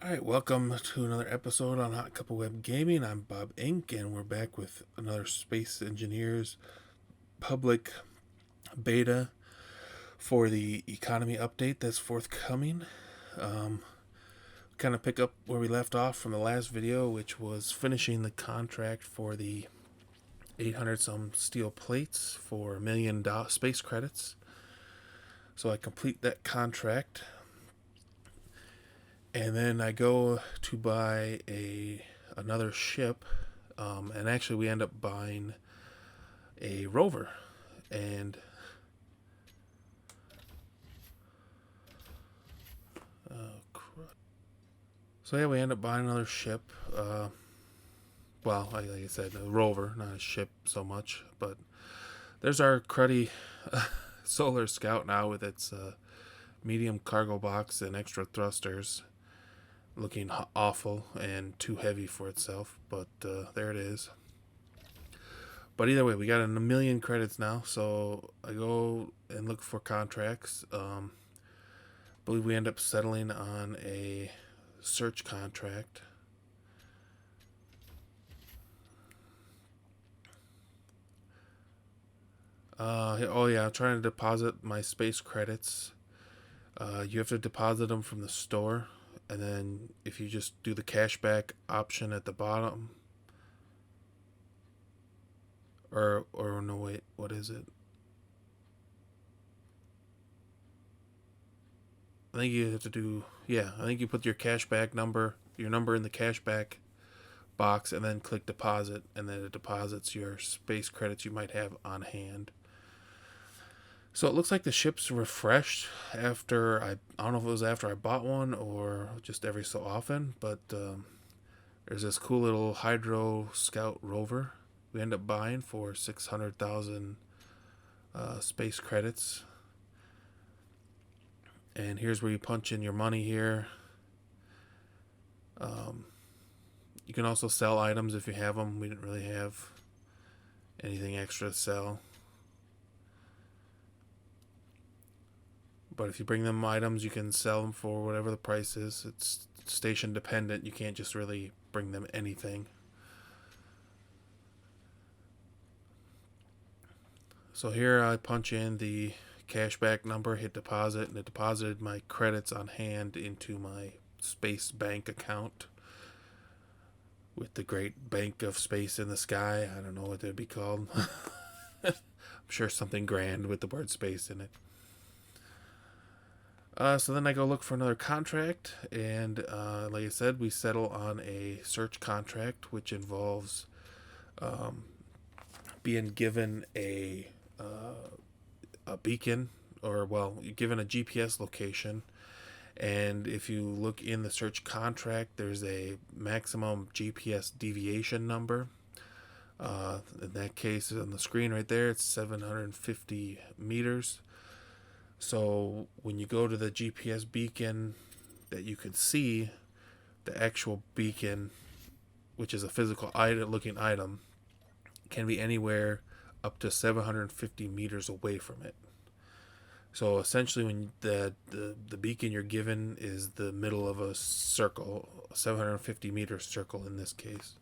Alright, welcome to another episode on Hot Cup of Web Gaming. I'm Bob Inc., and we're back with another Space Engineers public beta for the economy update that's forthcoming. Kind of pick up where we left off from the last video, which was finishing the contract for the 800 some steel plates for $1 million space credits. So I complete that contract. And then I go to buy another ship, and actually we end up buying a rover. And so yeah, we end up buying another ship. Well, like I said, a rover, not a ship so much. But there's our cruddy Solar Scout now with its medium cargo box and extra thrusters, looking awful and too heavy for itself, but there it is. But either way, we got a million credits now, so I go and look for contracts. I believe we end up settling on a search contract. Oh yeah, I'm trying to deposit my space credits. You have to deposit them from the store, and then if you just do the cashback option at the bottom, or no, wait, what is it? I think you have to do, yeah, I think you put your cashback number, your number in the cashback box, and then click deposit, and then it deposits your space credits you might have on hand. So it looks like the ship's refreshed after I don't know if it was after I bought one or just every so often, but there's this cool little Hydro Scout rover we end up buying for 600,000 space credits. And here's where you punch in your money here. You can also sell items if you have them. We didn't really have anything extra to sell. But if you bring them items, you can sell them for whatever the price is. It's station dependent. You can't just really bring them anything. So here I punch in the cashback number, hit deposit, and it deposited my credits on hand into my space bank account with the great bank of space in the sky. I don't know what that'd be called. I'm sure something grand with the word space in it. So then I go look for another contract, and like I said, we settle on a search contract, which involves being given a beacon, or well, you're given a GPS location, and if you look in the search contract, there's a maximum GPS deviation number. In that case, on the screen right there, it's 750 meters. So when you go to the GPS beacon that you could see, the actual beacon, which is a physical looking item, can be anywhere up to 750 meters away from it. So essentially, when the beacon you're given is the middle of a circle, a 750 meter circle in this case.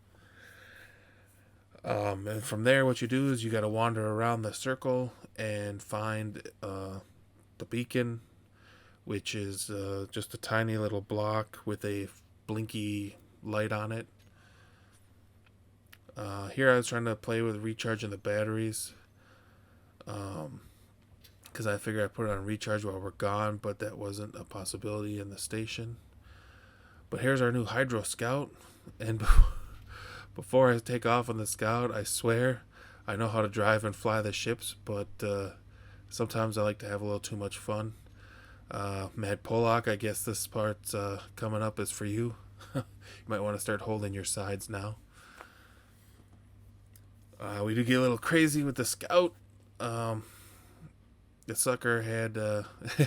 And from there, what you do is you got to wander around the circle and find the beacon, which is just a tiny little block with a blinky light on it. Here I was trying to play with recharging the batteries, because I figured I'd put it on recharge while we're gone, but that wasn't a possibility in the station. But here's our new Hydro Scout, and before I take off on the Scout, I swear I know how to drive and fly the ships, but sometimes I like to have a little too much fun. Mad Pollock, I guess this part coming up is for you. You might want to start holding your sides now. We do get a little crazy with the Scout. The sucker had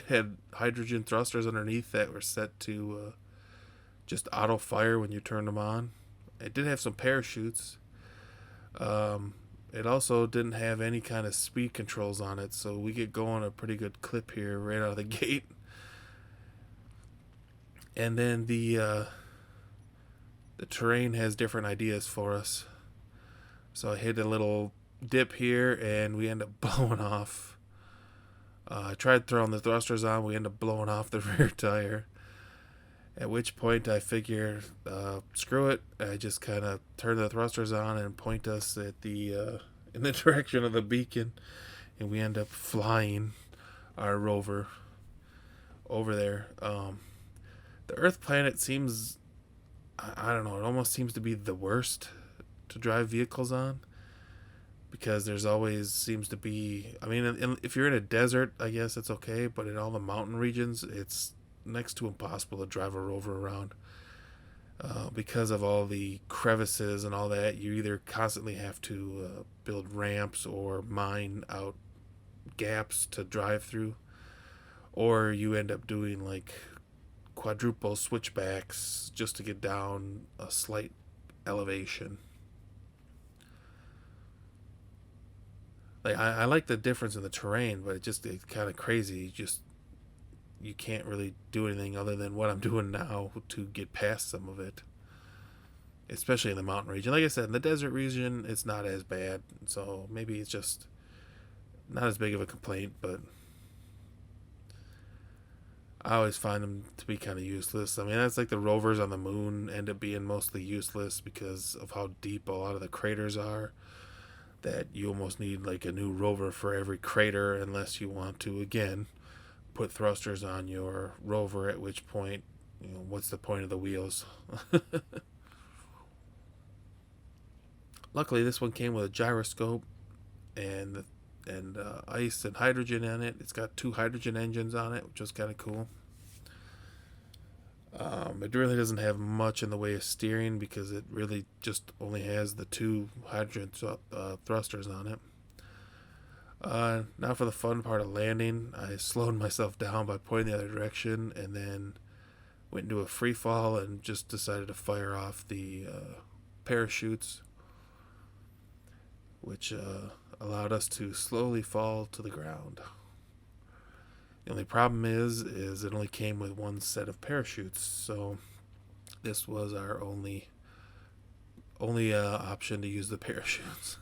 had hydrogen thrusters underneath that were set to just auto fire when you turned them on. It did have some parachutes. It also didn't have any kind of speed controls on it, so we get going a pretty good clip here right out of the gate. And then the the terrain has different ideas for us. So I hit a little dip here, and we end up blowing off. I tried throwing the thrusters on. We end up blowing off the rear tire. At which point I figure, screw it. I just kind of turn the thrusters on and point us at the in the direction of the beacon, and we end up flying our rover over there. The Earth planet seems, I don't know, it almost seems to be the worst to drive vehicles on, because there's always seems to be, I mean, if you're in a desert, I guess it's okay, but in all the mountain regions, it's next to impossible to drive a rover around, because of all the crevices and all that. You either constantly have to build ramps or mine out gaps to drive through, or you end up doing like quadruple switchbacks just to get down a slight elevation. Like I like the difference in the terrain, but it's kind of crazy. You can't really do anything other than what I'm doing now to get past some of it, especially in the mountain region. Like I said, in the desert region, it's not as bad, so maybe it's just not as big of a complaint, but I always find them to be kind of useless. I mean, that's like the rovers on the moon end up being mostly useless because of how deep a lot of the craters are, that you almost need like a new rover for every crater, unless you want to, again, put thrusters on your rover, at which point, what's the point of the wheels? Luckily, this one came with a gyroscope and ice and hydrogen in it. It's got 2 hydrogen engines on it, which was kind of cool. It really doesn't have much in the way of steering, because it really just only has the 2 hydrogen thrusters on it. Now for the fun part of landing, I slowed myself down by pointing the other direction, and then went into a free fall and just decided to fire off the parachutes, which allowed us to slowly fall to the ground. The only problem is it only came with 1 set of parachutes, so this was our only option to use the parachutes.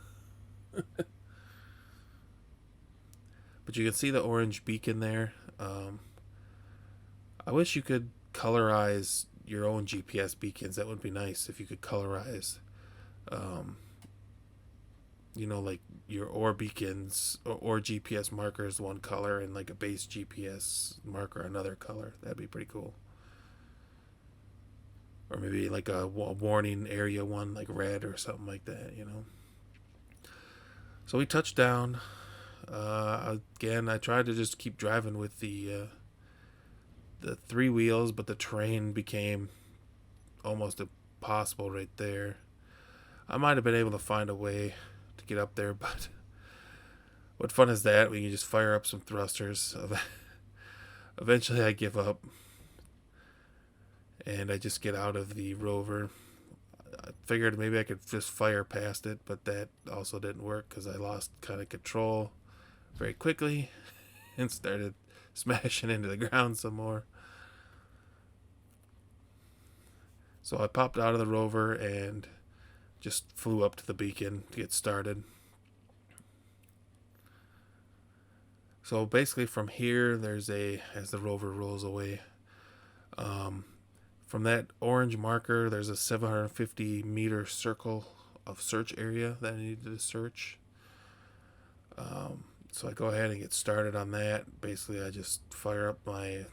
But you can see the orange beacon there. I wish you could colorize your own GPS beacons. That would be nice if you could colorize, like your OR beacons or GPS markers one color, and like a base GPS marker another color. That'd be pretty cool. Or maybe like a warning area one, like red or something like that, So we touched down. Again, I tried to just keep driving with the 3 wheels, but the terrain became almost impossible right there. I might have been able to find a way to get up there, but what fun is that when you just fire up some thrusters? Eventually I give up, and I just get out of the rover. I figured maybe I could just fire past it, but that also didn't work, because I lost kind of control very quickly and started smashing into the ground some more. So I popped out of the rover and just flew up to the beacon to get started. So basically from here, as the rover rolls away, from that orange marker, there's a 750 meter circle of search area that I needed to search. So I go ahead and get started on that. Basically, I just fire up my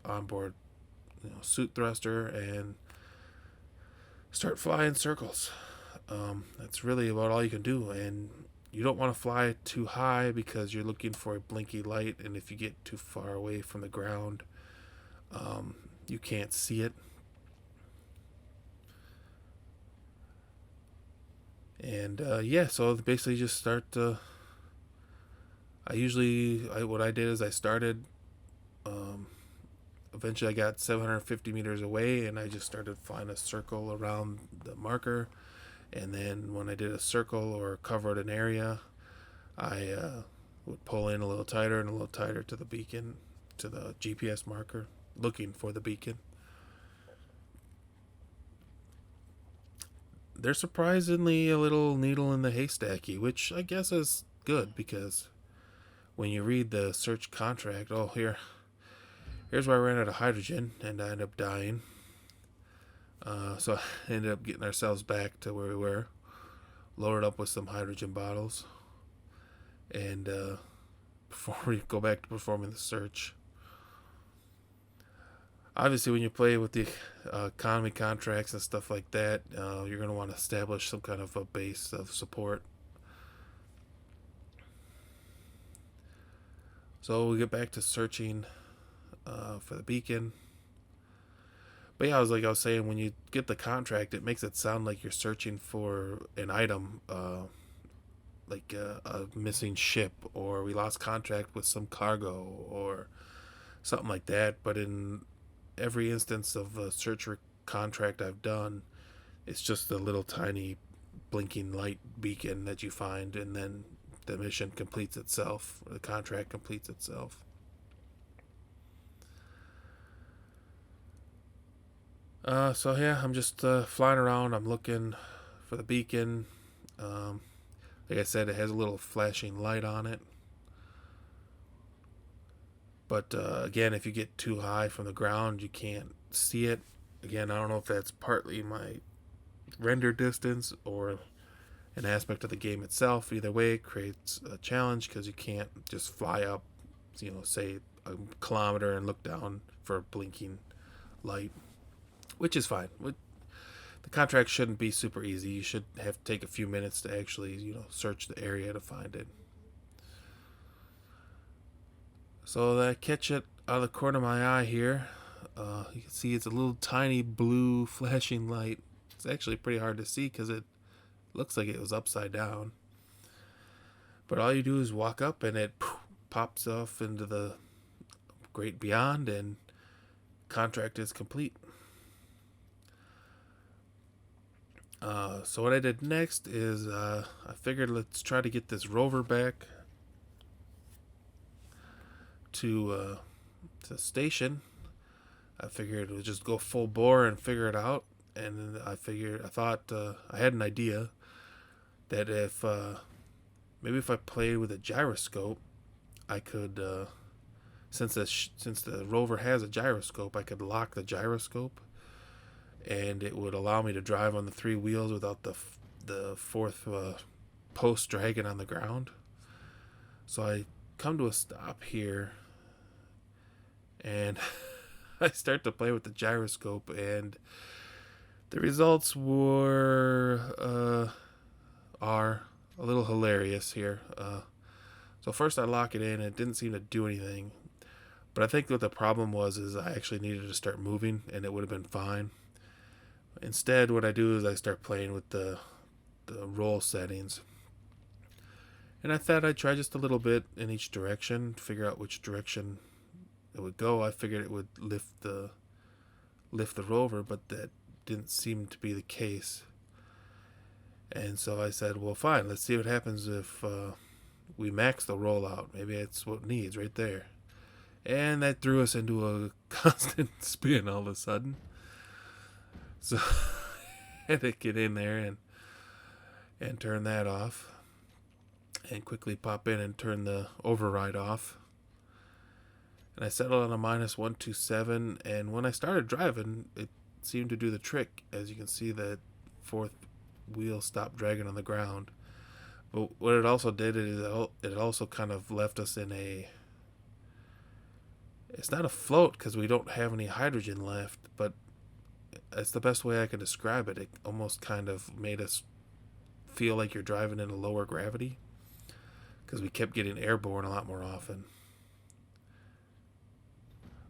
onboard suit thruster and start flying circles. That's really about all you can do, and you don't want to fly too high because you're looking for a blinky light, and if you get too far away from the ground, you can't see it. And so basically just start to, what I did is I started, eventually I got 750 meters away, and I just started flying a circle around the marker. And then when I did a circle or covered an area, I would pull in a little tighter and a little tighter to the beacon, to the GPS marker, looking for the beacon. they're surprisingly a little needle in the haystacky, which I guess is good because when you read the search contract, oh, here's where I ran out of hydrogen and I ended up dying. So I ended up getting ourselves back to where we were, loaded up with some hydrogen bottles, and before we go back to performing the search. Obviously, when you play with the economy contracts and stuff like that, you're going to want to establish some kind of a base of support. So we get back to searching for the beacon. But yeah, I was saying, when you get the contract, it makes it sound like you're searching for an item, like a missing ship, or we lost contact with some cargo, or something like that. But in every instance of a search contract I've done, it's just a little tiny blinking light beacon that you find, and then the mission completes itself, or the contract completes itself. So yeah, I'm just flying around. I'm looking for the beacon. Um, like I said, it has a little flashing light on it. But again, if you get too high from the ground, you can't see it. Again, I don't know if that's partly my render distance or an aspect of the game itself. Either way, it creates a challenge because you can't just fly up, say a kilometer and look down for a blinking light, which is fine. The contract shouldn't be super easy. You should have to take a few minutes to actually, search the area to find it. So I catch it out of the corner of my eye here. You can see it's a little tiny blue flashing light. It's actually pretty hard to see because it looks like it was upside down. But all you do is walk up and it pops off into the great beyond, and contract is complete. So what I did next is I figured, let's try to get this rover back to the station. I figured we'd just go full bore and figure it out. And I thought I had an idea that if maybe if I played with a gyroscope, I could, since the rover has a gyroscope, I could lock the gyroscope, and it would allow me to drive on the three wheels without the fourth post dragging on the ground. So I come to a stop here, and I start to play with the gyroscope, and the results are a little hilarious here. So first I lock it in, and it didn't seem to do anything. But I think what the problem was is I actually needed to start moving, and it would have been fine. Instead, what I do is I start playing with the roll settings. And I thought I'd try just a little bit in each direction, figure out which direction it would go. I figured it would lift the rover, but that didn't seem to be the case. And so I said, well, fine, let's see what happens if we max the rollout. Maybe that's what it needs right there. And that threw us into a constant spin all of a sudden. So I had to get in there and turn that off, and quickly pop in and turn the override off. And I settled on a -127, and when I started driving, it seemed to do the trick. As you can see, that fourth wheel stopped dragging on the ground. But what it also did is it also kind of left us in it's not a float because we don't have any hydrogen left, but that's the best way I can describe it. It almost kind of made us feel like you're driving in a lower gravity because we kept getting airborne a lot more often.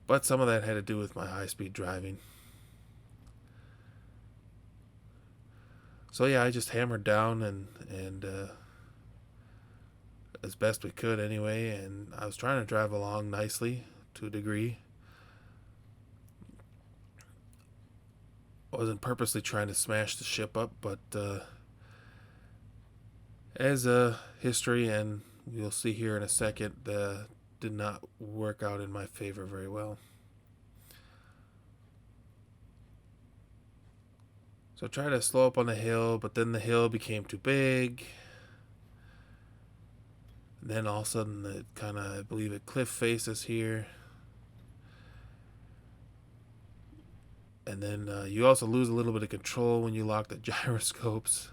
But some of that had to do with my high-speed driving. So yeah, I just hammered down and as best we could anyway, and I was trying to drive along nicely to a degree. I wasn't purposely trying to smash the ship up, but as a history, and you'll see here in a second, did not work out in my favor very well. So I tried to slow up on the hill, but then the hill became too big. And then all of a sudden, it kind of, I believe it cliff faces here. And then you also lose a little bit of control when you lock the gyroscopes.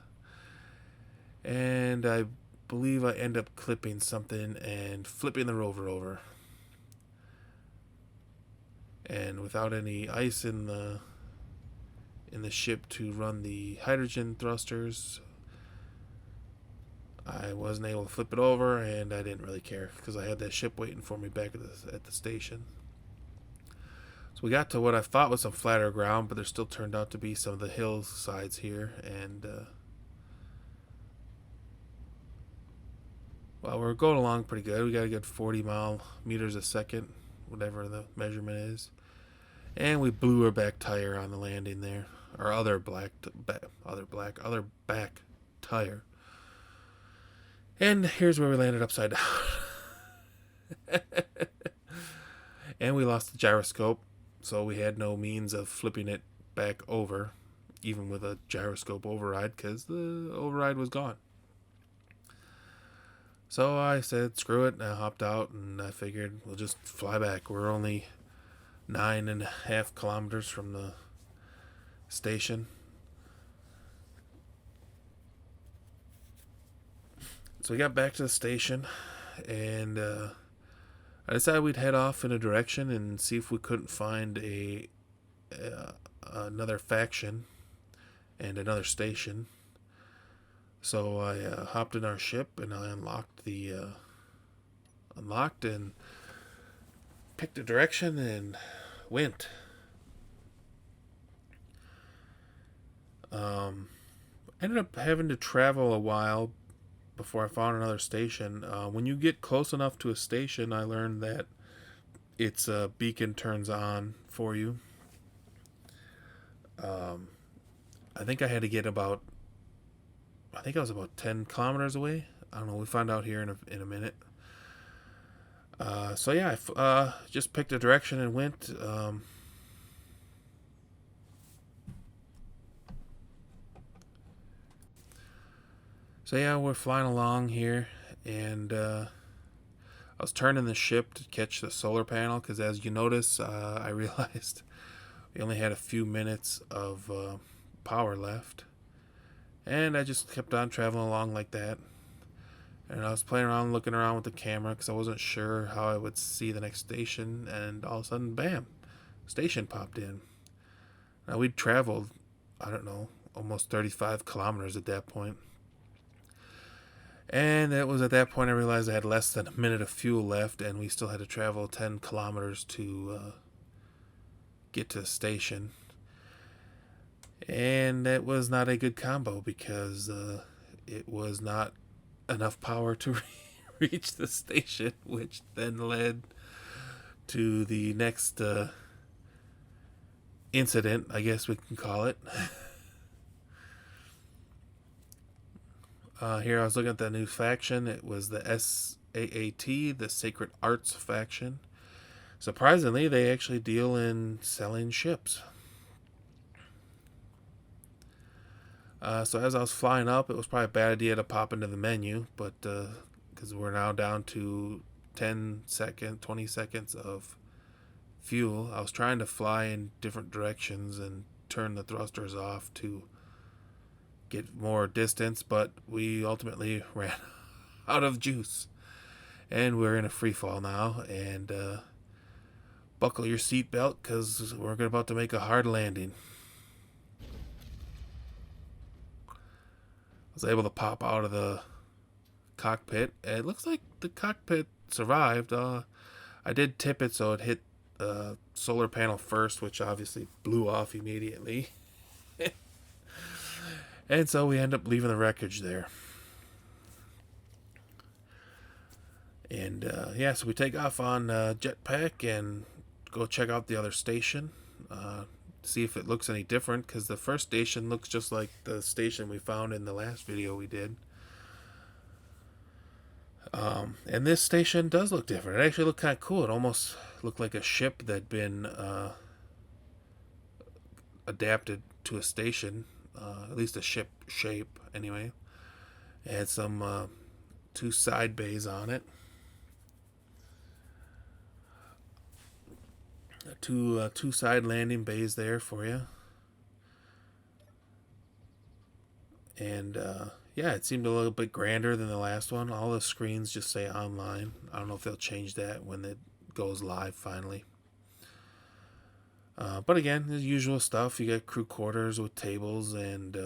And I believe I end up clipping something and flipping the rover over. And without any ice in the ship to run the hydrogen thrusters, I wasn't able to flip it over, and I didn't really care because I had that ship waiting for me back at the station. So we got to what I thought was some flatter ground, but there still turned out to be some of the hillsides here, and well, we're going along pretty good. We got a good 40 meters a second, whatever the measurement is, and we blew our back tire on the landing there, our other back tire. And here's where we landed upside down. And we lost the gyroscope, so we had no means of flipping it back over, even with a gyroscope override, because the override was gone. So I said, screw it, and I hopped out, and I figured we'll just fly back. We're only 9.5 kilometers from the station. So we got back to the station, and I decided we'd head off in a direction and see if we couldn't find another faction and another station. So I hopped in our ship and I unlocked and picked a direction and went. Ended up having to travel a while before I found another station. When you get close enough to a station, I learned that its beacon turns on for you. I think I had to get I was about 10 kilometers away. I don't know. We find out here in a minute. So yeah, I just picked a direction and went. So yeah, we're flying along here, and I was turning the ship to catch the solar panel, because as you notice, I realized we only had a few minutes of power left. And I just kept on traveling along like that. And I was playing around, looking around with the camera, because I wasn't sure how I would see the next station, and all of a sudden, bam, station popped in. Now we'd traveled, I don't know, almost 35 kilometers at that point. And it was at that point I realized I had less than a minute of fuel left, and we still had to travel 10 kilometers to get to the station. And that was not a good combo, because it was not enough power to reach the station, which then led to the next incident, I guess we can call it. Here I was looking at the new faction. It was the SAAT, the Sacred Arts faction. Surprisingly, they actually deal in selling ships. So as I was flying up, it was probably a bad idea to pop into the menu, but because we're now down to 20 seconds of fuel, I was trying to fly in different directions and turn the thrusters off to get more distance, but we ultimately ran out of juice, and we're in a free fall now. And buckle your seatbelt, because we're about to make a hard landing. I was able to pop out of the cockpit. It looks like the cockpit survived. I did tip it so it hit the solar panel first, which obviously blew off immediately. And so we end up leaving the wreckage there. And so we take off on jetpack and go check out the other station. See if it looks any different, because the first station looks just like the station we found in the last video we did. And this station does look different. It actually looked kind of cool. It almost looked like a ship that had been adapted to a station. at least a ship shape anyway. It had some two side bays on it, two side landing bays there for you, and yeah, it seemed a little bit grander than the last one. All the screens just say online. I don't know if they'll change that when it goes live finally. But again, the usual stuff. You got crew quarters with tables and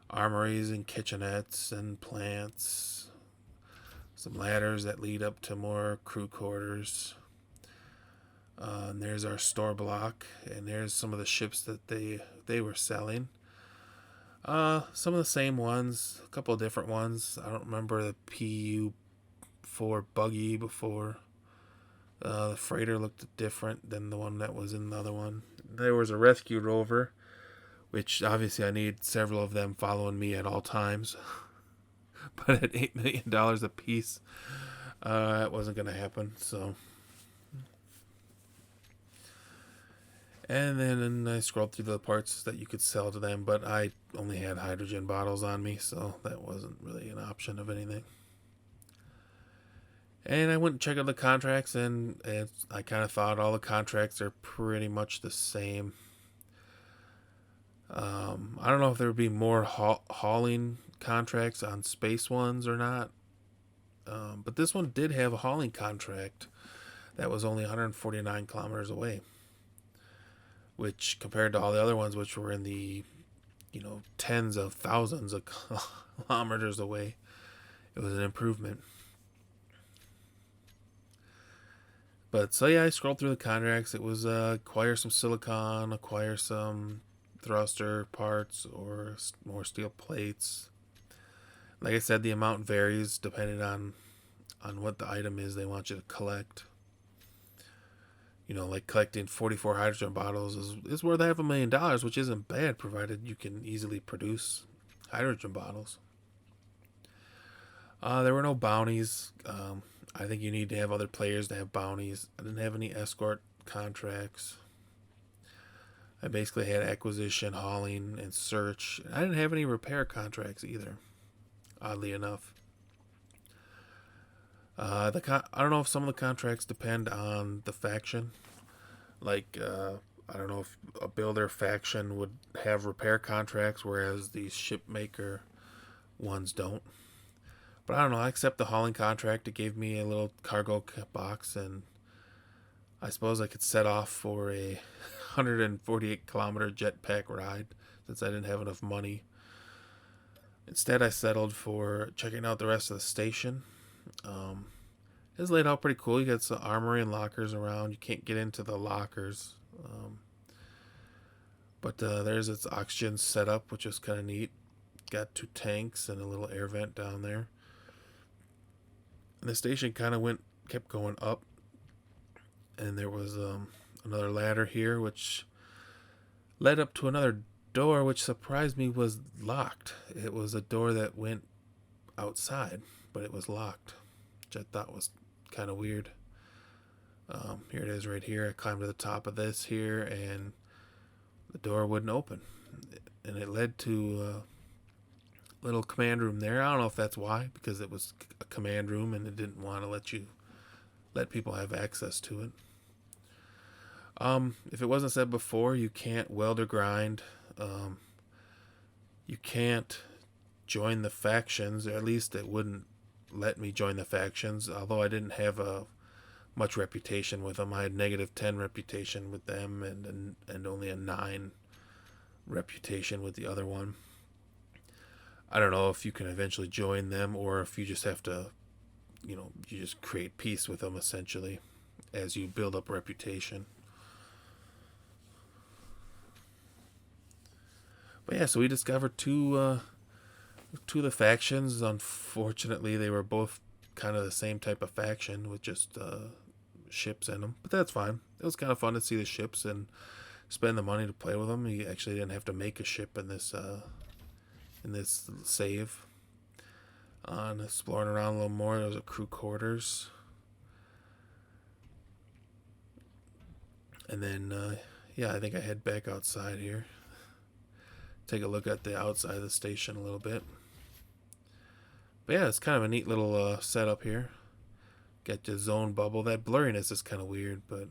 armories and kitchenettes and plants. Some ladders that lead up to more crew quarters. And there's our store block, and there's some of the ships that they were selling. Some of the same ones, a couple of different ones. I don't remember the PU4 buggy before. The freighter looked different than the one that was in the other one. There was a rescue rover, which obviously I need several of them following me at all times. But at $8 million a piece, that wasn't going to happen. So, and then I scrolled through the parts that you could sell to them, but I only had hydrogen bottles on me, so that wasn't really an option of anything. And I went and checked out the contracts, and I kind of thought all the contracts are pretty much the same. I don't know if there would be more hauling contracts on space ones or not. But this one did have a hauling contract that was only 149 kilometers away, which compared to all the other ones, which were in the, tens of thousands of kilometers away, it was an improvement. But so yeah, I scrolled through the contracts. It was acquire some silicon, acquire some thruster parts, or more steel plates. Like I said, the amount varies depending on what the item is they want you to collect. Like collecting 44 hydrogen bottles is worth $500,000, which isn't bad, provided you can easily produce hydrogen bottles. There were no bounties. I think you need to have other players to have bounties. I didn't have any escort contracts. I basically had acquisition, hauling, and search. I didn't have any repair contracts either, oddly enough. I don't know if some of the contracts depend on the faction. Like, I don't know if a builder faction would have repair contracts, whereas the ship maker ones don't. But I don't know, I accept the hauling contract. It gave me a little cargo box, and I suppose I could set off for a 148 kilometer jetpack ride since I didn't have enough money. Instead, I settled for checking out the rest of the station. It's laid out pretty cool. You got some armory and lockers around. You can't get into the lockers. But there's its oxygen setup, which is kind of neat. Got 2 tanks and a little air vent down there. And the station kind of kept going up. And there was another ladder here, which led up to another door, which surprised me was locked. It was a door that went outside, but it was locked, which I thought was kind of weird. Here it is right here. I climbed to the top of this here, and the door wouldn't open. And it led to a little command room there. I don't know if that's why, because it was a command room and it didn't want to let people have access to it. If it wasn't said before, you can't weld or grind. You can't join the factions, or at least it wouldn't let me join the factions, although I didn't have much reputation with them. I had -10 reputation with them and only a 9 reputation with the other one. I don't know if you can eventually join them, or if you just have to, you just create peace with them essentially as you build up reputation. But yeah, so we discovered two of the factions. Unfortunately, they were both kind of the same type of faction with just ships in them. But that's fine. It was kind of fun to see the ships and spend the money to play with them. You actually didn't have to make a ship in this save. And exploring around a little more, there was a crew quarters. And then, yeah, I think I head back outside here. take a look at the outside of the station a little bit. But yeah, it's kind of a neat little setup here. Got your zone bubble. That blurriness is kind of weird, but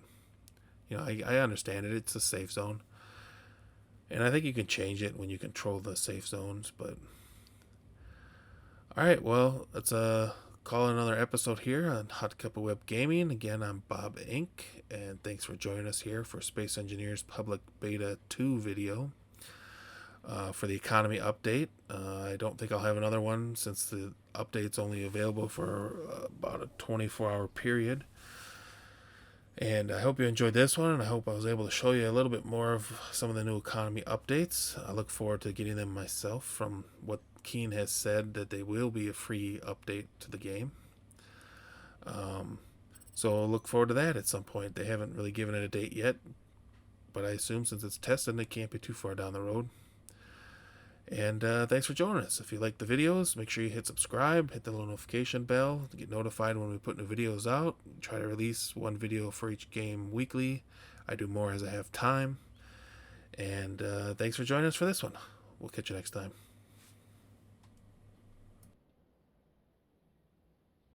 you know, I understand it. It's a safe zone. And I think you can change it when you control the safe zones, but alright, well, let's call it another episode here on Hot Cup of Web Gaming. Again, I'm Bob Inc., and thanks for joining us here for Space Engineers Public Beta 2 video for the economy update. I don't think I'll have another one since the update's only available for about a 24-hour period. And I hope you enjoyed this one, and I hope I was able to show you a little bit more of some of the new economy updates. I look forward to getting them myself from what Keen has said that they will be a free update to the game. So I'll look forward to that at some point. They haven't really given it a date yet, but I assume since it's tested, it can't be too far down the road. And thanks for joining us. If you like the videos, make sure you hit subscribe, hit the little notification bell to get notified when we put new videos out. Try to release one video for each game weekly. I do more as I have time. And thanks for joining us for this one. We'll catch you next time.